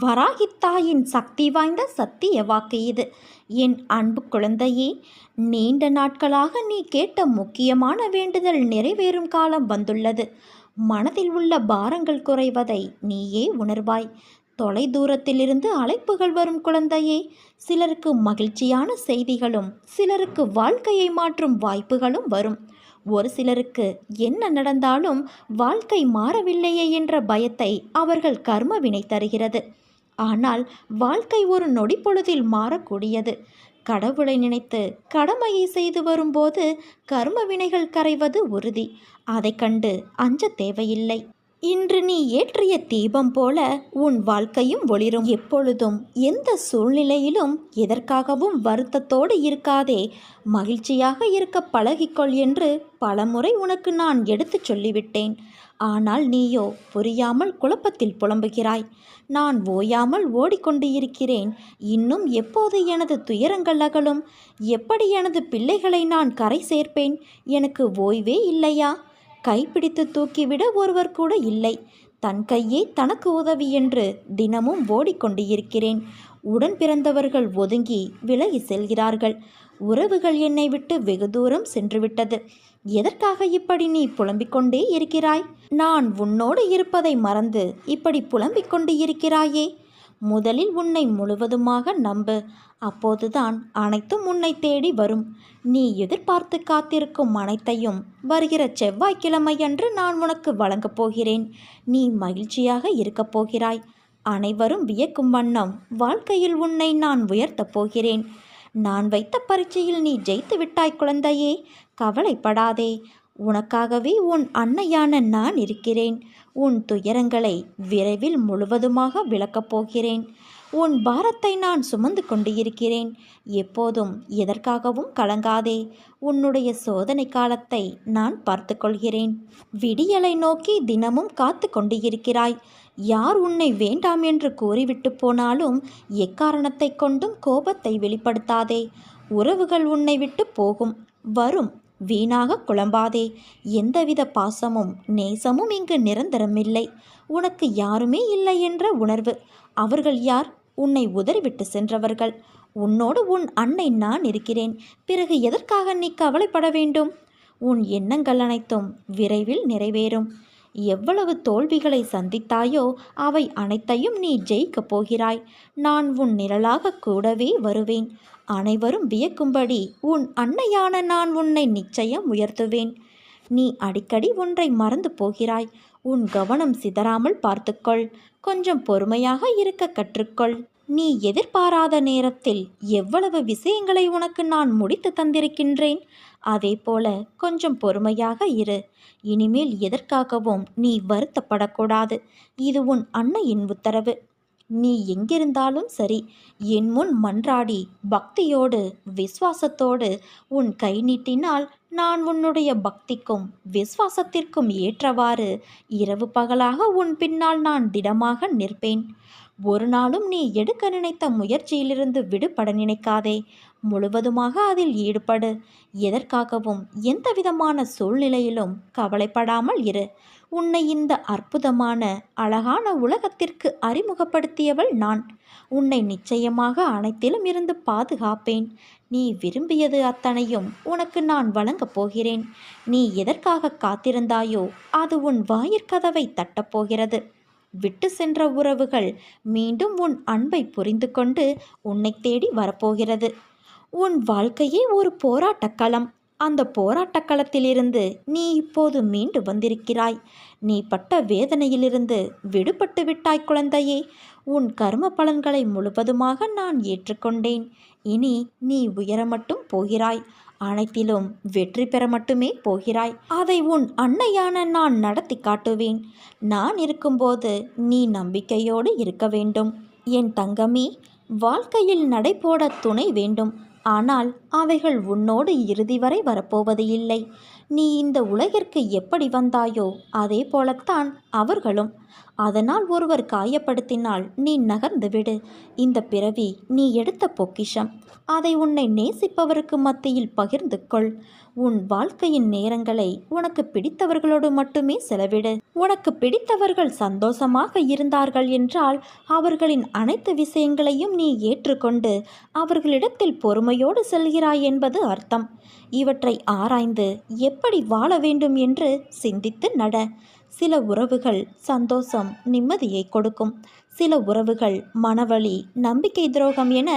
வராகித்தாயின் சக்தி வாய்ந்த சத்திய வாக்கு இது. என் அன்பு குழந்தையே, நீண்ட நாட்களாக நீ கேட்ட முக்கியமான வேண்டுதல் நிறைவேறும் காலம் வந்துள்ளது. மனதில் உள்ள பாரங்கள் குறைவதை நீயே உணர்வாய். தொலை தூரத்திலிருந்து அழைப்புகள் வரும் குழந்தையே. சிலருக்கு மகிழ்ச்சியான செய்திகளும் சிலருக்கு வாழ்க்கையை மாற்றும் வாய்ப்புகளும் வரும். ஒரு சிலருக்கு என்ன நடந்தாலும் வாழ்க்கை மாறவில்லையே என்ற பயத்தை அவர்கள் கர்ம வினை தருகிறது. ஆனால் வாழ்க்கை ஒரு நொடி பொழுதில் மாறக்கூடியது. கடவுளை நினைத்து கடமையை செய்து வரும்போது கர்ம வினைகள் கரைவது உறுதி. அதை கண்டு அஞ்ச தேவையில்லை. இன்று நீ ஏற்றிய தீபம் போல உன் வாழ்க்கையும் ஒளிரும். எப்பொழுதும் எந்த சூழ்நிலையிலும் எதற்காகவும் வருத்தத்தோடு இருக்காதே. மகிழ்ச்சியாக இருக்க பழகிக்கொள் என்று பலமுறை உனக்கு நான் எடுத்துச் சொல்லிவிட்டேன். ஆனால் நீயோ புரியாமல் குழப்பத்தில் புலம்புகிறாய். நான் ஓயாமல் ஓடிக்கொண்டு இருக்கிறேன். இன்னும் எப்போது எனது துயரங்கள் அகலும்? எப்படி எனது பிள்ளைகளை நான் கரை சேர்ப்பேன்? எனக்கு ஓய்வே இல்லையா? கைப்பிடித்து தூக்கிவிட ஒருவர் கூட இல்லை. தன் கையே தனக்கு உதவி என்று தினமும் ஓடிக்கொண்டு இருக்கிறேன். உடன் பிறந்தவர்கள் ஒதுங்கி விலகி செல்கிறார்கள். உறவுகள் என்னை விட்டு வெகு தூரம் சென்றுவிட்டது. எதற்காக இப்படி நீ புலம்பிக் கொண்டே இருக்கிறாய்? நான் உன்னோடு இருப்பதை மறந்து இப்படி புலம்பிக் கொண்டு இருக்கிறாயே. முதலில் உன்னை முழுவதுமாக நம்பு. அப்போதுதான் அனைத்தும் உன்னை தேடி வரும். நீ எதிர்பார்த்து காத்திருக்கும் அனைத்தையும் வருகிற செவ்வாய்க்கிழமை அன்று நான் உனக்கு வழங்கப் போகிறேன். நீ மகிழ்ச்சியாக இருக்கப் போகிறாய். அனைவரும் வியக்கும் வண்ணம் வாழ்க்கையில் உன்னை நான் உயர்த்தப் போகிறேன். நான் வைத்த பரீட்சையில் நீ ஜெயித்து விட்டாய் குழந்தையே. கவலைப்படாதே. உனக்காகவே உன் அன்னையான நான் இருக்கிறேன். உன் துயரங்களை விரைவில் முழுவதுமாக விளக்கப் போகிறேன். உன் பாரத்தை நான் சுமந்து கொண்டு இருக்கிறேன். எப்போதும் எதற்காகவும் கலங்காதே. உன்னுடைய சோதனை காலத்தை நான் பார்த்து கொள்கிறேன். விடியலை நோக்கி தினமும் காத்து கொண்டு இருக்கிறாய். யார் உன்னை வேண்டாம் என்று கூறிவிட்டு போனாலும் எக்காரணத்தை கொண்டும் கோபத்தை வெளிப்படுத்தாதே. உறவுகள் உன்னை விட்டு போகும், வரும். வீணாக குழம்பாதே. எந்தவித பாசமும் நேசமும் இங்கு நிரந்தரமில்லை. உனக்கு யாருமே இல்லை என்ற உணர்வு. அவர்கள் யார்? உன்னை உதறிவிட்டு சென்றவர்கள். உன்னோடு உன் அன்னை நான் இருக்கிறேன். பிறகு எதற்காக நீ கவலைப்பட வேண்டும்? உன் எண்ணங்கள் அனைத்தும் விரைவில் நிறைவேறும். எவ்வளவு தோல்விகளை சந்தித்தாயோ அவை அனைத்தையும் நீ ஜெயிக்கப் போகிறாய். நான் உன் நிழலாக கூடவே வருவேன். அனைவரும் வியக்கும்படி உன் அன்னையான நான் உன்னை நிச்சயம் உயர்த்துவேன். நீ அடிக்கடி ஒன்றை மறந்து போகிறாய். உன் கவனம் சிதறாமல் பார்த்துக்கொள். கொஞ்சம் பொறுமையாக இருக்க கற்றுக்கொள். நீ எதிர்பாராத நேரத்தில் எவ்வளவு விஷயங்களை உனக்கு நான் முடித்து தந்திருக்கின்றேன். அதே போல கொஞ்சம் பொறுமையாக இரு. இனிமேல் எதற்காகவும் நீ வருத்தப்படக்கூடாது. இது உன் அன்னையின் உத்தரவு. நீ எங்கிருந்தாலும் சரி, என் முன் மன்றாடி பக்தியோடு விசுவாசத்தோடு உன் கை நீட்டினால் நான் உன்னுடைய பக்திக்கும் விசுவாசத்திற்கும் ஏற்றவாறு இரவு பகலாக உன் பின்னால் நான் திடமாக நிற்பேன். ஒரு நாளும் நீ எடுக்க நினைத்த முயற்சியிலிருந்து விடுபட நினைக்காதே. முழுவதுமாக அதில் ஈடுபடு. எதற்காகவும் எந்தவிதமான சூழ்நிலையிலும் கவலைப்படாமல் இரு. உன்னை இந்த அற்புதமான அழகான உலகத்திற்கு அறிமுகப்படுத்தியவள் நான். உன்னை நிச்சயமாக அனைத்திலும் இருந்து பாதுகாப்பேன். நீ விரும்பியது அத்தனையும் உனக்கு நான் வழங்கப் போகிறேன். நீ எதற்காக காத்திருந்தாயோ அது உன் வாயிற்கதவை தட்டப்போகிறது. விட்டு சென்ற உறவுகள் மீண்டும் உன் அன்பை புரிந்து கொண்டு உன்னை தேடி வரப்போகிறது. உன் வாழ்க்கையே ஒரு போராட்டக்களம். அந்த போராட்டக்களத்திலிருந்து நீ இப்போது மீண்டு வந்திருக்கிறாய். நீ பட்ட வேதனையிலிருந்து விடுபட்டு விட்டாய் குழந்தையே. உன் கர்ம பலன்களை முழுவதுமாக நான் ஏற்றுக்கொண்டேன். இனி நீ உயர மட்டும் போகிறாய். அனைத்திலும் வெற்றி பெற மட்டுமே போகிறாய். அதை உன் அன்னையான நான் நடத்தி காட்டுவேன். நான் இருக்கும்போது நீ நம்பிக்கையோடு இருக்க வேண்டும். என் தங்கமே, வாழ்க்கையில் நடைபோட துணை வேண்டும். ஆனால் அவைகள் உன்னோடு இறுதி வரை வரப்போவது இல்லை. நீ இந்த உலகிற்கு எப்படி வந்தாயோ அதே போலத்தான் அவர்களும். அதனால் ஒருவர் காயப்படுத்தினால் நீ நகர்ந்து விடு. இந்த பிறவி நீ எடுத்த பொக்கிஷம். அதை உன்னை நேசிப்பவருக்கு மத்தியில் பகிர்ந்து கொள். உன் வாழ்க்கையின் நேரங்களை உனக்கு பிடித்தவர்களோடு மட்டுமே செலவிடு. உனக்கு பிடித்தவர்கள் சந்தோஷமாக இருந்தார்கள் என்றால் அவர்களின் அனைத்து விஷயங்களையும் நீ ஏற்றுக்கொண்டு அவர்களிடத்தில் பொறுமையோடு செல்கிறாய் என்பது அர்த்தம். இவற்றை ஆராய்ந்து எப்படி வாழ வேண்டும் என்று சிந்தித்து நட. சில உறவுகள் சந்தோஷம், நிம்மதியை கொடுக்கும். சில உறவுகள் மனவலி, நம்பிக்கை துரோகம் என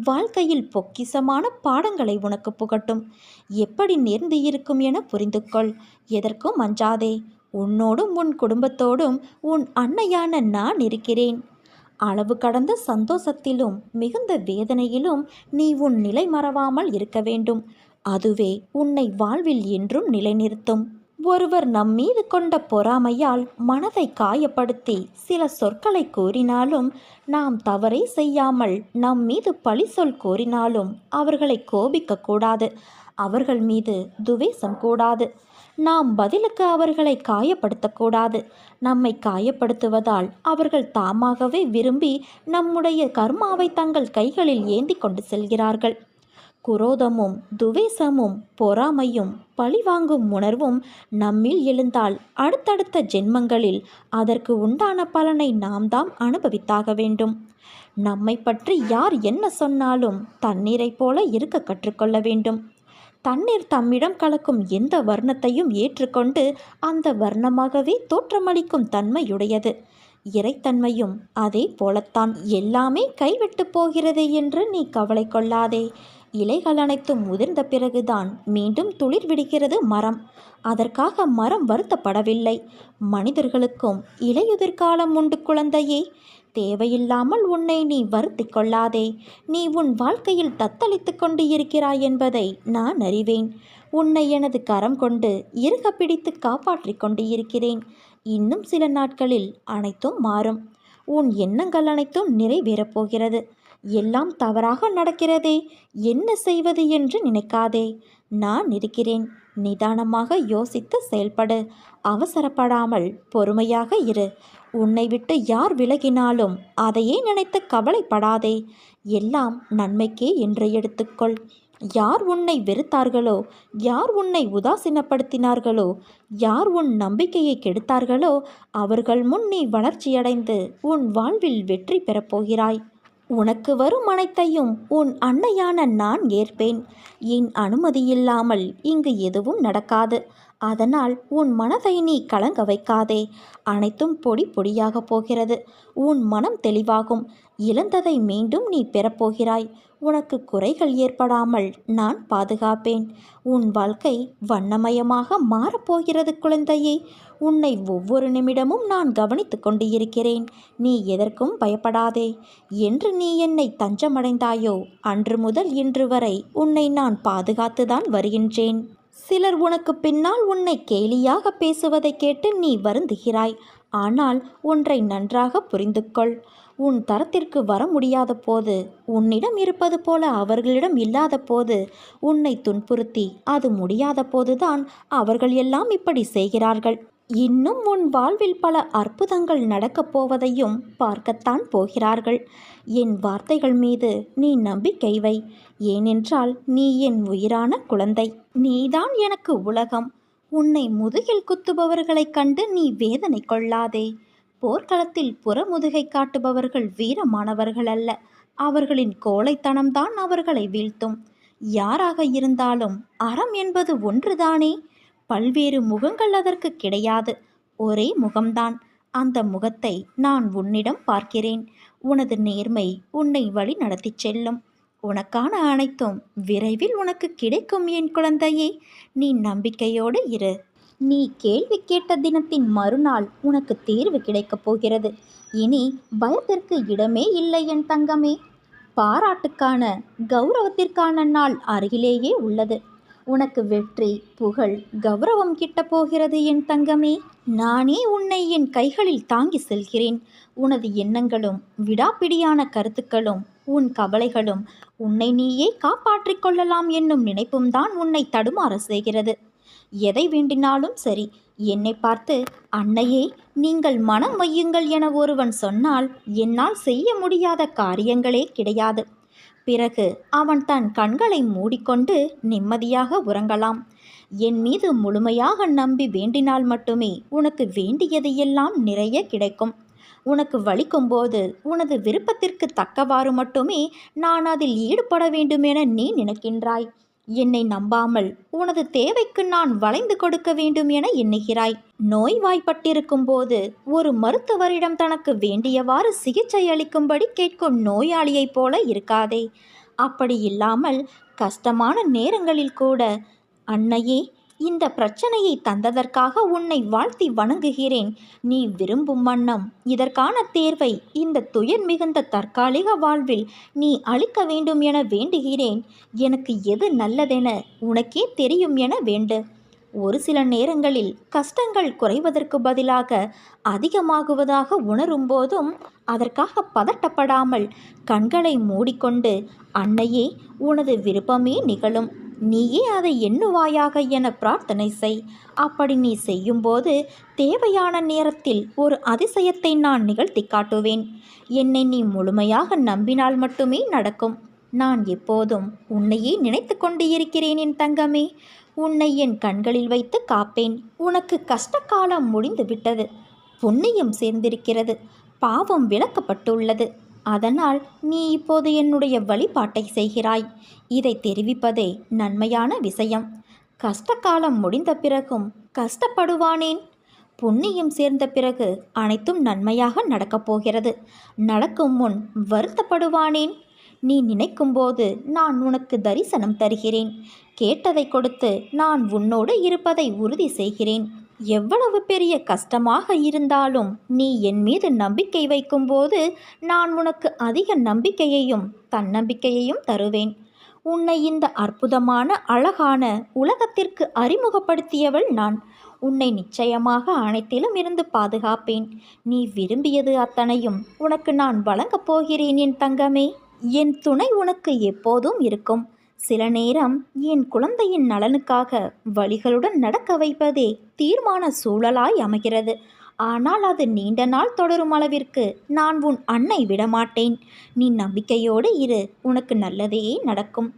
வாழ்க்கையில் பொக்கிசமான பாடங்களை உனக்கு புகட்டும். எப்படி நேர்ந்து இருக்கும் என புரிந்து கொள். எதற்கும் அஞ்சாதே. உன்னோடும் உன் குடும்பத்தோடும் உன் அன்னையான நான் இருக்கிறேன். அளவு கடந்த சந்தோஷத்திலும் மிகுந்த வேதனையிலும் நீ உன் நிலை மறவாமல் இருக்க வேண்டும். அதுவே உன்னை வாழ்வில் என்றும் நிலைநிறுத்தும். ஒருவர் நம்மீது கொண்ட பொறாமையால் மனதை காயப்படுத்தி சில சொற்களை கூறினாலும், நாம் தவறே செய்யாமல் நம் மீது பழி சொல் கூறினாலும் அவர்களை கோபிக்க கூடாது. அவர்கள் மீது துவேஷம் கூடாது. நாம் பதிலுக்கு அவர்களை காயப்படுத்தக்கூடாது. நம்மை காயப்படுத்துவதால் அவர்கள் தாமாகவே விரும்பி நம்முடைய கர்மாவை தங்கள் கைகளில் ஏந்தி கொண்டு செல்கிறார்கள். குரோதமும் துவேஷமும் பொறாமையும் பழிவாங்கும் உணர்வும் நம்மில் எழுந்தால் அடுத்தடுத்த ஜென்மங்களில் அதற்கு உண்டான பலனை நாம் தான் அனுபவித்தாக வேண்டும். நம்மை பற்றி யார் என்ன சொன்னாலும் தண்ணீரை போல இருக்க கற்றுக்கொள்ள வேண்டும். தண்ணீர் தம்மிடம் கலக்கும் எந்த வர்ணத்தையும் ஏற்றுக்கொண்டு அந்த வர்ணமாகவே தோற்றமளிக்கும் தன்மையுடையது. இறைத்தன்மையும் அதே போலத்தான். எல்லாமே கைவிட்டு போகிறது என்று நீ கவலை கொள்ளாதே. இலைகள் அனைத்தும் முதிர்ந்த பிறகுதான் மீண்டும் துளிர் விடுகிறது மரம். அதற்காக மரம் வருத்தப்படவில்லை. மனிதர்களுக்கும் இலையுதிர் காலம் உண்டு குழந்தையே. தேவையில்லாமல் உன்னை நீ வருத்தி கொள்ளாதே. நீ உன் வாழ்க்கையில் தத்தளித்து கொண்டு இருக்கிறாய் என்பதை நான் அறிவேன். உன்னை எனது கரம் கொண்டு இறுக பிடித்து காப்பாற்றி கொண்டு இருக்கிறேன். இன்னும் சில நாட்களில் அனைத்தும் மாறும். உன் எண்ணங்கள் அனைத்தும் நிறைவேறப் போகிறது. எல்லாம் தவறாக நடக்கிறதே, என்ன செய்வது என்று நினைக்காதே. நான் இருக்கிறேன். நிதானமாக யோசித்து செயல்படு. அவசரப்படாமல் பொறுமையாக இரு. உன்னை விட்டு யார் விலகினாலும் அதையே நினைத்து கவலைப்படாதே. எல்லாம் நன்மைக்கே என்று எடுத்துக்கொள். யார் உன்னை வெறுத்தார்களோ, யார் உன்னை உதாசீனப்படுத்தினார்களோ, யார் உன் நம்பிக்கையை கெடுத்தார்களோ அவர்கள் முன் நீ வளர்ச்சியடைந்து உன் வாழ்வில் வெற்றி பெறப்போகிறாய். உனக்கு வரும் அனைத்தையும் உன் அன்னையான நான் ஏற்பேன். என் அனுமதியில்லாமல் இங்கு எதுவும் நடக்காது. அதனால் உன் மனதை நீ கலங்க வைக்காதே. அனைத்தும் பொடி பொடியாக போகிறது. உன் மனம் தெளிவாகும். இழந்ததை மீண்டும் நீ பெறப்போகிறாய். உனக்கு குறைகள் ஏற்படாமல் நான் பாதுகாப்பேன். உன் வாழ்க்கை வண்ணமயமாக மாறப்போகிறது குழந்தையே. உன்னை ஒவ்வொரு நிமிடமும் நான் கவனித்து கொண்டு இருக்கிறேன். நீ எதற்கும் பயப்படாதே. என்று நீ என்னை தஞ்சமடைந்தாயோ அன்று முதல் இன்று வரை உன்னை நான் பாதுகாத்துதான் வருகின்றேன். சிலர் உனக்கு பின்னால் உன்னை கேலியாக பேசுவதை கேட்டு நீ வருந்துகிறாய். ஆனால் ஒன்றை நன்றாக புரிந்து கொள். உன் தரத்திற்கு வர முடியாத போது, உன்னிடம் இருப்பது போல அவர்களிடம் இல்லாத போது, உன்னை துன்புறுத்தி அது முடியாத போதுதான் அவர்கள் எல்லாம் இப்படி செய்கிறார்கள். இன்னும் உன் வாழ்வில் பல அற்புதங்கள் நடக்கப் போவதையும் பார்க்கத்தான் போகிறார்கள். என் வார்த்தைகள் மீது நீ நம்பிக்கை வை. ஏனென்றால் நீ என் உயிரான குழந்தை. நீதான் எனக்கு உலகம். உன்னை முதுகில் குத்துபவர்களைக் கண்டு நீ வேதனை கொள்ளாதே. போர்க்களத்தில் புறமுதுகை காட்டுபவர்கள் வீரமானவர்கள் அல்ல. அவர்களின் கோழைத்தனம்தான் அவர்களை வீழ்த்தும். யாராக இருந்தாலும் அறம் என்பது ஒன்றுதானே. பல்வேறு முகங்கள் அதற்கு கிடையாது. ஒரே முகம்தான். அந்த முகத்தை நான் உன்னிடம் பார்க்கிறேன். உனது நேர்மை உன்னை வழி நடத்தி செல்லும். உனக்கான அனைத்தும் விரைவில் உனக்கு கிடைக்கும் என் குழந்தையே. நீ நம்பிக்கையோடு இரு. நீ கேள்வி கேட்ட தினத்தின் மறுநாள் உனக்கு தேர்வு கிடைக்கப் போகிறது. இனி பயத்திற்கு இடமே இல்லை என் தங்கமே. பாராட்டுக்கான, கௌரவத்திற்கான நாள் அருகிலேயே உள்ளது. உனக்கு வெற்றி, புகழ், கௌரவம் கிட்டப் போகிறது என் தங்கமே. நானே உன்னை என் கைகளில் தாங்கி செல்கிறேன். உனது எண்ணங்களும் விடாப்பிடியான கருத்துக்களும் உன் கவலைகளும் உன்னை நீயே காப்பாற்றிக் கொள்ளலாம் என்னும் நினைப்பும் தான் உன்னை தடுமாற செய்கிறது. எதை வேண்டினாலும் சரி, என்னை பார்த்து அன்னையே நீங்கள் மனம் வையுங்கள் என ஒருவன் சொன்னால் என்னால் செய்ய முடியாத காரியங்களே கிடையாது. பிறகு அவன் தன் கண்களை மூடிக்கொண்டு நிம்மதியாக உறங்கலாம். என் மீது முழுமையாக நம்பி வேண்டினால் மட்டுமே உனக்கு வேண்டியதையெல்லாம் நிறைய கிடைக்கும். உனக்கு வலிக்கும்போது உனது விருப்பத்திற்கு தக்கவாறு மட்டுமே நான் அதில் ஈடுபட வேண்டுமென நீ நினைக்கின்றாய். என்னை நம்பாமல் உனது தேவைக்கு நான் வளைந்து கொடுக்க வேண்டும் என எண்ணுகிறாய். நோய்வாய்ப்பட்டிருக்கும் போது ஒரு மருத்துவரிடம் தனக்கு வேண்டியவாறு சிகிச்சை அளிக்கும்படி கேட்கும் நோயாளியைப் போல இருக்காதே. அப்படி இல்லாமல் கஷ்டமான நேரங்களில் கூட, அன்னையே, இந்த பிரச்சனையை தந்ததற்காக உன்னை வாழ்த்தி வணங்குகிறேன். நீ விரும்பும் வண்ணம் இதற்கான தேர்வை இந்த துயர் மிகுந்த தற்காலிக வாழ்வில் நீ அளிக்க வேண்டும் என வேண்டுகிறேன். எனக்கு எது நல்லதென உனக்கே தெரியும் என வேண்டு. ஒரு சில நேரங்களில் கஷ்டங்கள் குறைவதற்கு பதிலாக அதிகமாகுவதாக உணரும் போதும் அதற்காக பதட்டப்படாமல் கண்களை மூடிக்கொண்டு, அன்னையே, உனது விருப்பமே நிகழும், நீயே அதை எண்ணுவாயாக என பிரார்த்தனை செய். அப்படி நீ செய்யும்போது தேவையான நேரத்தில் ஒரு அதிசயத்தை நான் நிகழ்த்தி காட்டுவேன். என்னை நீ முழுமையாக நம்பினால் மட்டுமே நடக்கும். நான் எப்போதும் உன்னையே நினைத்து கொண்டு இருக்கிறேன் என் தங்கமே. உன்னை என் கண்களில் வைத்து காப்பேன். உனக்கு கஷ்டகாலம் முடிந்து விட்டது. புண்ணியம் சேர்ந்திருக்கிறது. பாவம் விலக்கப்பட்டுள்ளது. அதனால் நீ இப்போது என்னுடைய வழிபாட்டை செய்கிறாய். இதை தெரிவிப்பதே நன்மையான விஷயம். கஷ்டகாலம் முடிந்த பிறகும் கஷ்டப்படுவானேன்? புண்ணியம் சேர்ந்த பிறகு அனைத்தும் நன்மையாக நடக்கப் போகிறது. நடக்கும் முன் வருத்தப்படுவானேன்? நீ நினைக்கும்போது நான் உனக்கு தரிசனம் தருகிறேன். கேட்டதை கொடுத்து நான் உன்னோடு இருப்பதை உறுதி செய்கிறேன். எவ்வளவு பெரிய கஷ்டமாக இருந்தாலும் நீ என் மீது நம்பிக்கை வைக்கும்போது நான் உனக்கு அதிக நம்பிக்கையையும் தன்னம்பிக்கையையும் தருவேன். உன்னை இந்த அற்புதமான அழகான உலகத்திற்கு அறிமுகப்படுத்தியவள் நான். உன்னை நிச்சயமாக அனைத்திலும் இருந்து பாதுகாப்பேன். நீ விரும்பியது அத்தனையும் உனக்கு நான் வழங்கப் போகிறேன் என் தங்கமே. என் துணை உனக்கு எப்போதும் இருக்கும். சில நேரம் என் குழந்தையின் நலனுக்காக வழிகளுடன் நடக்க வைப்பதே தீர்மான சூழலாய் அமைகிறது. ஆனால் அது நீண்ட நாள் தொடரும் அளவிற்கு நான் உன் அன்னை விடமாட்டேன். நீ நம்பிக்கையோடு இரு. உனக்கு நல்லதே நடக்கும்.